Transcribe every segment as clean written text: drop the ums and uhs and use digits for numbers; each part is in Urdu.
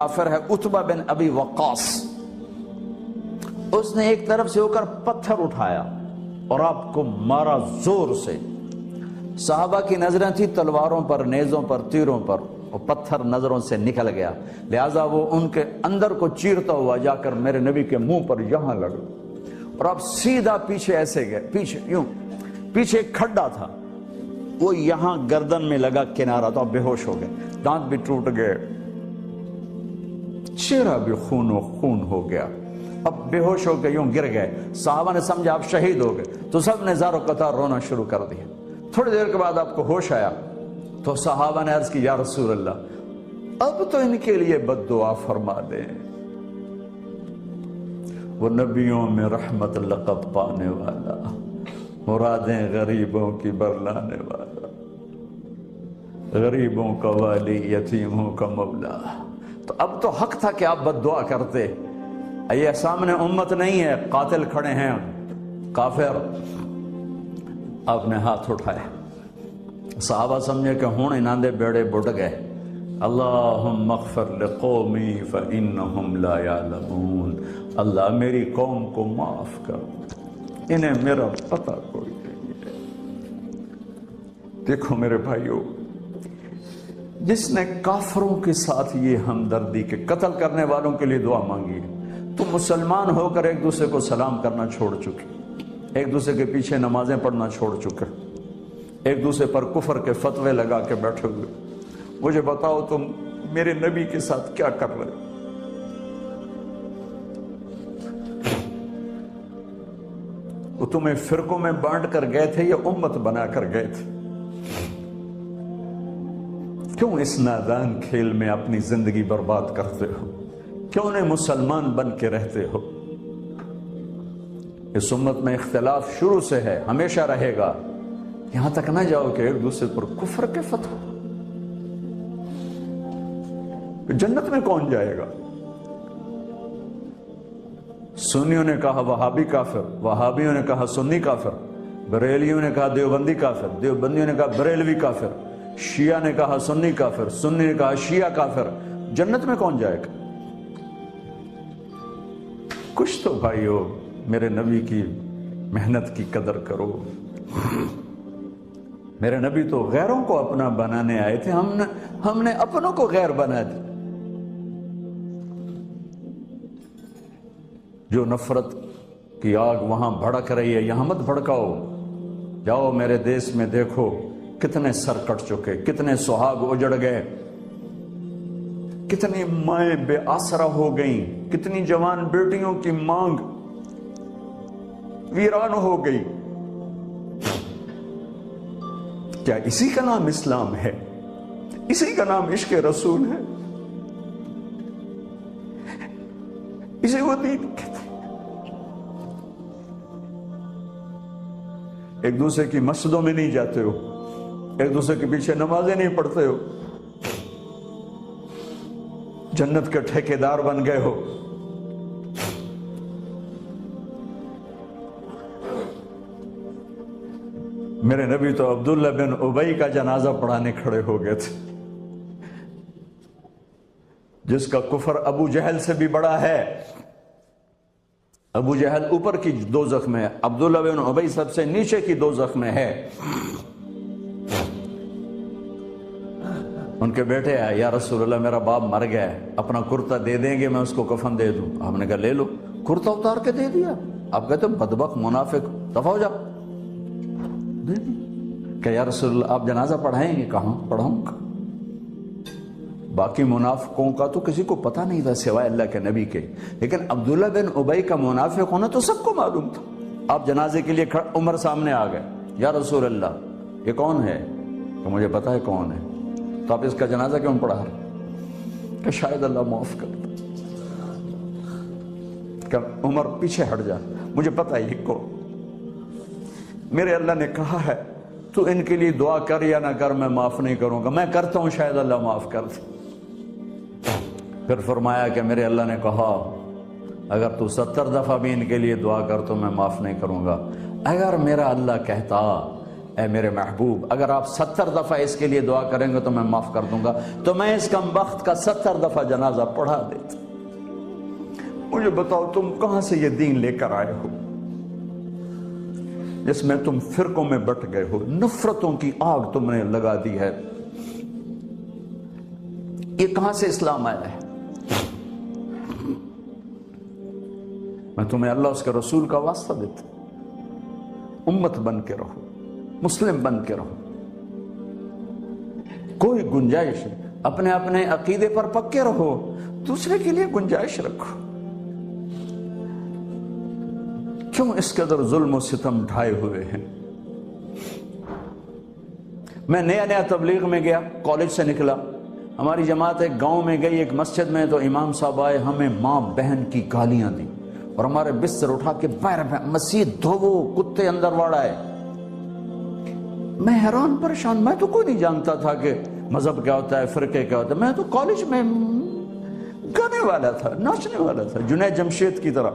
کافر ہے عتبہ بن ابی وقاص، اس نے ایک طرف سے ہو کر پتھر اٹھایا اور آپ کو مارا زور سے۔ صحابہ کی نظریں تھی تلواروں پر، نیزوں پر، تیروں پر، اور پتھر نظروں سے نکل گیا، لہذا وہ ان کے اندر کو چیرتا ہوا جا کر میرے نبی کے منہ پر یہاں لگا، اور آپ سیدھا پیچھے ایسے گئے، پیچھے یوں، پیچھے ایک کھڈا تھا، وہ یہاں گردن میں لگا کنارہ، تو آپ بے ہوش ہو گئے، دانت بھی ٹوٹ گئے، چہرہ بھی خون و خون ہو گیا، اب بے ہوش ہو کے یوں گر گئے۔ صحابہ نے سمجھا آپ شہید ہو گئے، تو سب نے زار و قطار رونا شروع کر دیا۔ تھوڑی دیر کے بعد آپ کو ہوش آیا تو صحابہ نے عرض کی یا رسول اللہ اب تو ان کے لیے بد دعا فرما دیں، وہ نبیوں میں رحمت لقب پانے والا، مرادیں غریبوں کی برلانے والا، غریبوں کا والی، یتیموں کا مولا۔ تو اب تو حق تھا کہ آپ بد دعا کرتے۔ یہ سامنے امت نہیں ہے، قاتل کھڑے ہیں، کافر۔ آپ نے ہاتھ اٹھایا، صحابہ سمجھے کہ ہوں انہاں دے بیڑے بڑھ گئے۔ اللہم اغفر لقومی فإنہم لا یعلمون، اللہ میری قوم کو معاف کر، انہیں میرا پتہ کوئی نہیں ہے۔ دیکھو میرے بھائیو، جس نے کافروں کے ساتھ یہ ہمدردی کے قتل کرنے والوں کے لیے دعا مانگی ہے، تو مسلمان ہو کر ایک دوسرے کو سلام کرنا چھوڑ چکے، ایک دوسرے کے پیچھے نمازیں پڑھنا چھوڑ چکے، ایک دوسرے پر کفر کے فتوے لگا کے بیٹھے ہوئے۔ مجھے بتاؤ تم میرے نبی کے ساتھ کیا کر رہے؟ وہ تمہیں فرقوں میں بانٹ کر گئے تھے یا امت بنا کر گئے تھے؟ کیوں اس نادان کھیل میں اپنی زندگی برباد کرتے ہو؟ کیوں انہیں مسلمان بن کے رہتے ہو؟ اس امت میں اختلاف شروع سے ہے، ہمیشہ رہے گا، یہاں تک نہ جاؤ کہ ایک دوسرے پر کفر کے فتوے۔ جنت میں کون جائے گا؟ سنیوں نے کہا وہابی کافر، وہابیوں نے کہا سنی کافر، بریلیوں نے کہا دیوبندی کافر، دیوبندیوں نے کہا بریلوی کافر، شیعہ نے کہا سنی کافر، سنی نے کہا شیعہ کافر۔ جنت میں کون جائے گا؟ کچھ تو بھائیو میرے نبی کی محنت کی قدر کرو۔ میرے نبی تو غیروں کو اپنا بنانے آئے تھے، ہم نے اپنوں کو غیر بنا دی۔ جو نفرت کی آگ وہاں بھڑک رہی ہے، یہاں مت بھڑکاؤ۔ جاؤ میرے دیس میں دیکھو کتنے سر کٹ چکے، کتنے سہاگ اجڑ گئے، کتنی مائیں بے آسرا ہو گئیں، کتنی جوان بیٹیوں کی مانگ ویران ہو گئی۔ کیا اسی کا نام اسلام ہے؟ اسی کا نام عشق رسول ہے؟ اسے وہ دین کہتے ہیں؟ ایک دوسرے کی مسجدوں میں نہیں جاتے ہو، ایک دوسرے کے پیچھے نمازیں نہیں پڑھتے ہو، جنت کے ٹھیکیدار بن گئے ہو۔ میرے نبی تو عبداللہ بن ابی کا جنازہ پڑھانے کھڑے ہو گئے تھے، جس کا کفر ابو جہل سے بھی بڑا ہے۔ ابو جہل اوپر کی دوزخ میں ہے، عبداللہ بن ابی سب سے نیچے کی دوزخ میں ہے۔ ان کے بیٹے آئے، یا رسول اللہ میرا باپ مر گیا ہے، اپنا کرتا دے دیں گے، میں اس کو کفن دے دوں؟ آپ نے کہا لے لو۔ کرتا اتار کے دے دیا۔ آپ کہتے ہیں بدبخت منافق، دفع ہو جا۔ دے دی کہ یا رسول اللہ آپ جنازہ پڑھائیں گے؟ کہاں پڑھاؤں گا؟ باقی منافقوں کا تو کسی کو پتہ نہیں تھا سوائے اللہ کے نبی کے، لیکن عبداللہ بن ابی کا منافق ہونا تو سب کو معلوم تھا۔ آپ جنازے کے لیے عمر سامنے آ گئے، یا رسول اللہ یہ کون ہے؟ تو مجھے پتا ہے کون ہے، تو آپ اس کا جنازہ کیوں پڑھا رہے؟ کہ شاید اللہ معاف کر دے۔ کہ عمر پیچھے ہٹ جا، مجھے پتا ہے یہ کون، میرے اللہ نے کہا ہے تو ان کے لیے دعا کر یا نہ کر، میں معاف نہیں کروں گا، میں کرتا ہوں شاید اللہ معاف کر دے۔ پھر فرمایا کہ میرے اللہ نے کہا اگر تو 70 دفعہ بھی ان کے لیے دعا کر تو میں معاف نہیں کروں گا۔ اگر میرا اللہ کہتا اے میرے محبوب اگر آپ 70 دفعہ اس کے لیے دعا کریں گے تو میں معاف کر دوں گا. تو میں اس کم بخت کا 70 دفعہ جنازہ پڑھا دیتا. مجھے بتاؤ تم کہاں سے یہ دین لے کر آئے ہو جس میں تم فرقوں میں بٹ گئے ہو, نفرتوں کی آگ تم نے لگا دی ہے. یہ کہاں سے اسلام آیا ہے؟ میں تمہیں اللہ اس کے رسول کا واسطہ دیتا. امت بن کے رہو, مسلم بن کے رہو. کوئی گنجائش اپنے اپنے عقیدے پر پکے رہو, دوسرے کے لیے گنجائش رکھو. کیوں اس قدر ظلم و ستم ڈھائے ہوئے ہیں؟ میں نیا تبلیغ میں گیا, کالج سے نکلا, ہماری جماعت ایک گاؤں میں گئی, ایک مسجد میں, تو امام صاحب آئے, ہمیں ماں بہن کی گالیاں دی اور ہمارے بستر اٹھا کے باہر مسجد دھوو, کتے اندر واڑائے. میں حیران پریشان, میں تو کوئی نہیں جانتا تھا کہ مذہب کیا ہوتا ہے, فرقے کیا ہوتا ہے. میں تو کالج میں گانے والا تھا, ناچنے والا تھا, جنید جمشید کی طرح.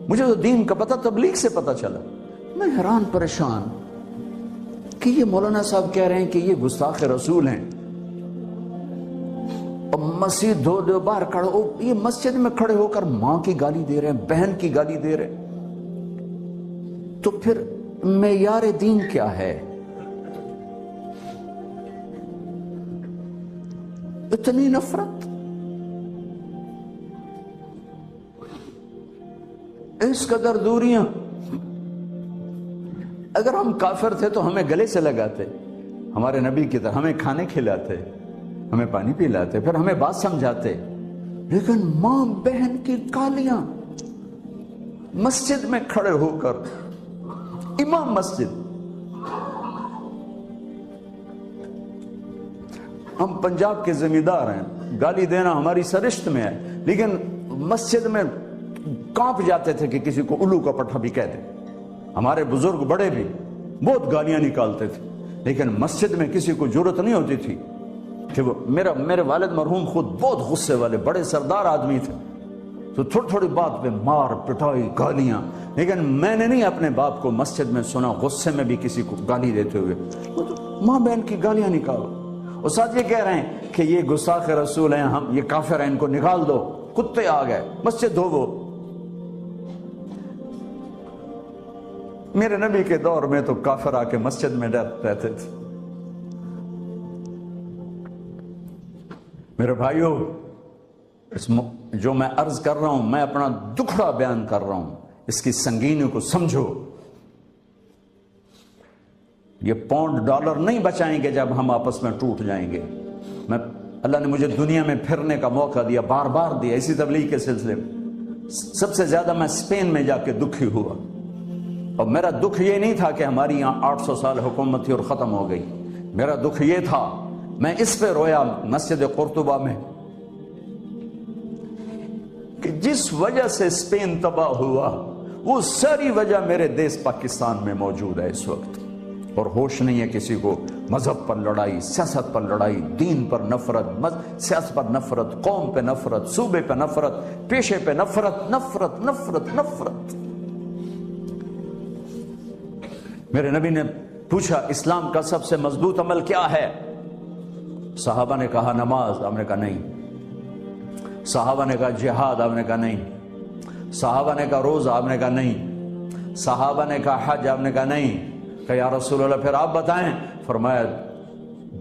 مجھے تو دین کا پتہ تبلیغ سے پتہ چلا. میں حیران پریشان کہ یہ مولانا صاحب کہہ رہے ہیں کہ یہ گستاخ رسول ہیں, اور مسجد دھو باہر کھڑے ہو, یہ مسجد میں کھڑے ہو کر ماں کی گالی دے رہے ہیں, بہن کی گالی دے رہے ہیں. تو پھر معیار دین کیا ہے؟ اتنی نفرت, اس قدر دوریاں. اگر ہم کافر تھے تو ہمیں گلے سے لگاتے, ہمارے نبی کی طرح ہمیں کھانے کھلاتے, ہمیں پانی پلاتے, پھر ہمیں بات سمجھاتے. لیکن ماں بہن کی گالیاں, مسجد میں کھڑے ہو کر, امام مسجد. ہم پنجاب کے زمیندار ہیں, گالی دینا ہماری سرشت میں ہے, لیکن مسجد میں کانپ جاتے تھے کہ کسی کو الو کا پٹھا بھی کہہ دے. ہمارے بزرگ بڑے بھی بہت گالیاں نکالتے تھے, لیکن مسجد میں کسی کو جرت نہیں ہوتی تھی کہ وہ میرے والد مرحوم خود بہت غصے والے بڑے سردار آدمی تھے, تو تھوڑی تھوڑی بات پہ مار پٹائی گالیاں. لیکن میں نے نہیں اپنے باپ کو مسجد میں سنا غصے میں بھی کسی کو گالی دیتے ہوئے. ماں بہن کی گالیاں نکالو. اور ساتھ یہ کہہ رہے ہیں کہ یہ گستاخ رسول ہیں, ہم یہ کافر ہیں, ان کو نکال دو, کتے آ گئے, مسجد دھوو. میرے نبی کے دور میں تو کافر آ کے مسجد میں رہتے تھے. میرے بھائیو, جو میں عرض کر رہا ہوں, میں اپنا دکھڑا بیان کر رہا ہوں, اس کی سنگینی کو سمجھو. یہ پاؤنڈ ڈالر نہیں بچائیں گے جب ہم آپس میں ٹوٹ جائیں گے. اللہ نے مجھے دنیا میں پھرنے کا موقع دیا, بار بار دیا, اسی تبلیغ کے سلسلے میں. سب سے زیادہ میں اسپین میں جا کے دکھی ہوا, اور میرا دکھ یہ نہیں تھا کہ ہماری یہاں 800 سال حکومت تھی اور ختم ہو گئی. میرا دکھ یہ تھا, میں اس پہ رویا مسجد قرطبہ میں, کہ جس وجہ سے اسپین تباہ ہوا وہ ساری وجہ میرے دیس پاکستان میں موجود ہے اس وقت. اور ہوش نہیں ہے کسی کو. مذہب پر لڑائی, سیاست پر لڑائی, دین پر نفرت, سیاست پر نفرت, قوم پہ نفرت, صوبے پہ نفرت, پیشے پہ نفرت, نفرت نفرت نفرت. میرے نبی نے پوچھا اسلام کا سب سے مضبوط عمل کیا ہے؟ صحابہ نے کہا نماز, آپ نے کہا نہیں. صحابہ نے کہا جہاد, آپ نے کہا نہیں. صحابہ نے کہا روزہ, آپ نے کہا نہیں. صحابہ نے کہا حج, آپ نے کہا نہیں. کہ یا رسول اللہ پھر آپ بتائیں. فرمایا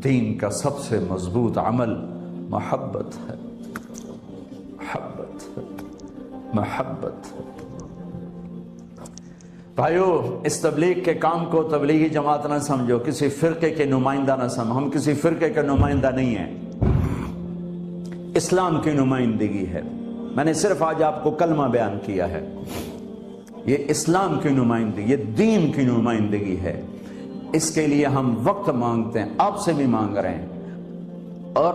دین کا سب سے مضبوط عمل محبت ہے, محبت ہے, محبت ہے. بھائیو, اس تبلیغ کے کام کو تبلیغی جماعت نہ سمجھو, کسی فرقے کے نمائندہ نہ سمجھو. ہم کسی فرقے کے نمائندہ نہیں ہیں, اسلام کی نمائندگی ہے. میں نے صرف آج آپ کو کلمہ بیان کیا ہے. یہ اسلام کی نمائندگی, یہ دین کی نمائندگی ہے. اس کے لیے ہم وقت مانگتے ہیں, آپ سے بھی مانگ رہے ہیں. اور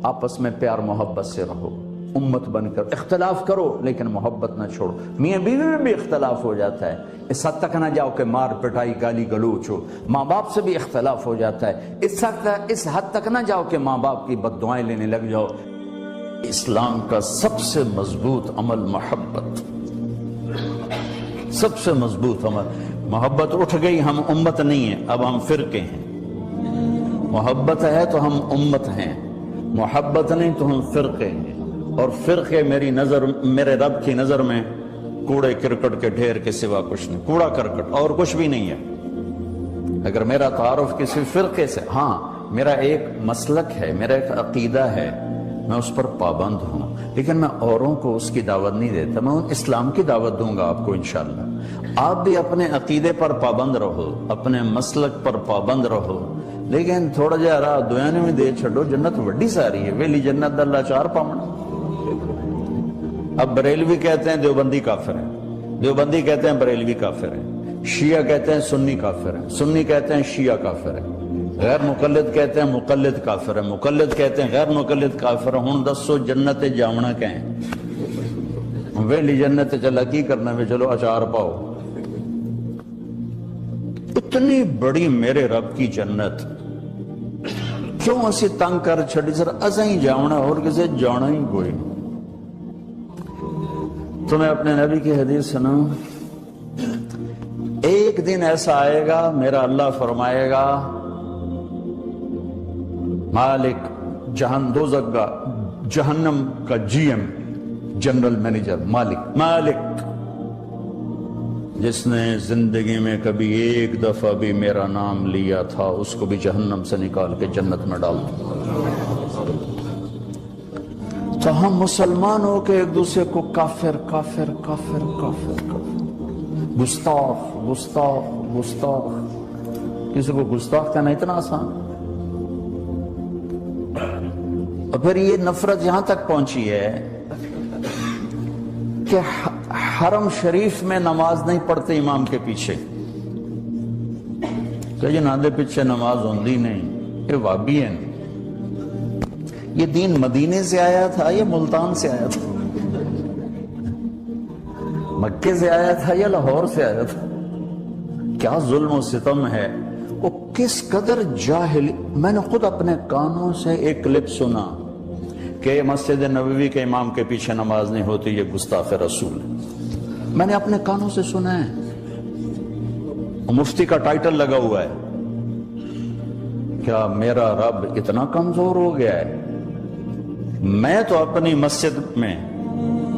آپس میں پیار محبت سے رہو, امت بن کر. اختلاف کرو لیکن محبت نہ چھوڑو. میاں بیوی میں بھی اختلاف ہو جاتا ہے, اس حد تک نہ جاؤ کہ مار پٹائی گالی گلوچ ہو. ماں باپ سے بھی اختلاف ہو جاتا ہے, اس حد تک نہ جاؤ کہ ماں باپ کی بد دعائیں لینے لگ جاؤ. اسلام کا سب سے مضبوط عمل محبت, سب سے مضبوط عمل. محبت اٹھ گئی، ہم امت نہیں ہیں، اب ہم فرقے ہیں۔ محبت ہے تو ہم امت ہیں، محبت نہیں تو ہم فرقے ہیں، اور فرقے میرے رب کی نظر میں کوڑے کرکٹ کے ڈھیر کے سوا کچھ نہیں، کوڑا کرکٹ اور کچھ بھی نہیں ہے۔ اگر میرا تعارف کسی فرقے سے، ہاں میرا ایک مسلک ہے، میرا ایک عقیدہ ہے، میں اس پر پابند ہوں، لیکن میں اوروں کو اس کی دعوت نہیں دیتا، میں اسلام کی دعوت دوں گا آپ کو انشاءاللہ۔ آپ بھی اپنے عقیدے پر پابند رہو، اپنے مسلک پر پابند رہو، لیکن تھوڑا جہا راہ دنیا میں دے چھڑو، جنت وڈی ساری ہے، ویلی جنت اللہ چار پاؤنا۔ اب بریلوی کہتے ہیں دیوبندی کافر ہیں، دیوبندی کہتے ہیں بریلوی کافر ہیں، شیعہ کہتے ہیں سنی کافر ہیں، سنی کہتے ہیں شیعہ کافر ہیں، غیر مقلد کہتے ہیں مقلد کافر ہے، مقلد کہتے ہیں غیر مقلد کافر ہے۔ ہن دسو جنت جاونا کہیں ویلی جنت چلا کی کرنا میں، چلو اچار پاؤ۔ اتنی بڑی میرے رب کی جنت کیوں اسی تنگ کر چھڑی؟ سر اساں ہی جاونا، اور کسے جانا ہی کوئی نہیں۔ تمہیں اپنے نبی کی حدیث سناؤں، ایک دن ایسا آئے گا میرا اللہ فرمائے گا مالک دوزخ کا، جہنم کا جی ایم، جنرل مینیجر، مالک جس نے زندگی میں کبھی ایک دفعہ بھی میرا نام لیا تھا اس کو بھی جہنم سے نکال کے جنت میں ڈال دوں۔ تو ہم مسلمان ہو کے ایک دوسرے کو کافر کافر کافر کافر کافر، گستاخ، کسی کو گستاخ کہنا اتنا آسان؟ اور پھر یہ نفرت یہاں تک پہنچی ہے کہ حرم شریف میں نماز نہیں پڑھتے امام کے پیچھے، کہ جنہاں دے پیچھے نماز ہوندی نہیں، یہ وابی ہیں۔ یہ دین مدینے سے آیا تھا یا ملتان سے آیا تھا؟ مکے سے آیا تھا یا لاہور سے آیا تھا؟ کیا ظلم و ستم ہے، وہ کس قدر جاہل۔ میں نے خود اپنے کانوں سے ایک کلپ سنا کہ مسجد نبوی کے امام کے پیچھے نماز نہیں ہوتی، یہ گستاخ رسول ہے۔ میں نے اپنے کانوں سے سنا ہے، مفتی کا ٹائٹل لگا ہوا ہے۔ کیا میرا رب اتنا کمزور ہو گیا ہے؟ میں تو اپنی مسجد میں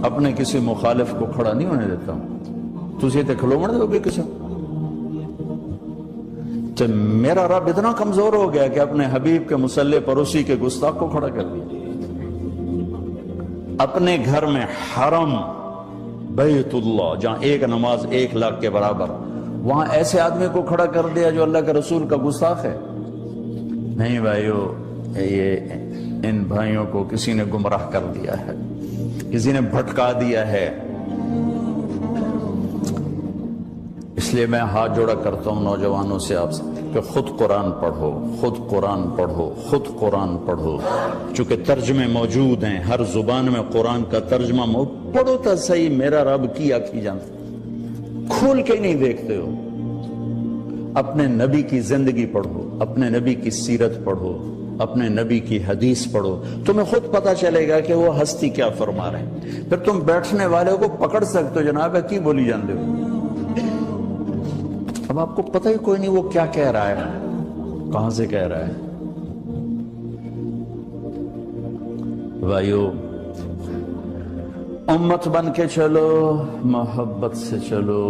اپنے کسی مخالف کو کھڑا نہیں ہونے دیتا ہوں، تسی تے کھلو مڑ دو گے کسی؟ تو میرا رب اتنا کمزور ہو گیا کہ اپنے حبیب کے مصلی پر اسی کے گستاخ کو کھڑا کر دیا۔ اپنے گھر میں حرم بیت اللہ جہاں ایک نماز 1,00,000 کے برابر، وہاں ایسے آدمی کو کھڑا کر دیا جو اللہ کے رسول کا گستاخ ہے۔ نہیں بھائیو، یہ ان بھائیوں کو کسی نے گمراہ کر دیا ہے، کسی نے بھٹکا دیا ہے۔ اس لیے میں ہاتھ جوڑا کرتا ہوں نوجوانوں سے آپ سے کہ خود قرآن پڑھو، خود قرآن پڑھو، خود قرآن پڑھو، چونکہ ترجمے موجود ہیں، ہر زبان میں قرآن کا ترجمہ پڑھو تو صحیح۔ میرا رب کی آنکھی جانتا، کھول کے نہیں دیکھتے ہو۔ اپنے نبی کی زندگی پڑھو، اپنے نبی کی سیرت پڑھو، اپنے نبی کی حدیث پڑھو، تمہیں خود پتا چلے گا کہ وہ ہستی کیا فرما رہے ہیں۔ پھر تم بیٹھنے والے کو پکڑ سکتے ہو، جناب کی بولی جانتے ہو، اب آپ کو پتہ ہی کوئی نہیں وہ کیا کہہ رہا ہے، کہاں سے کہہ رہا ہے۔ بھائیو، امت بن کے چلو، محبت سے چلو۔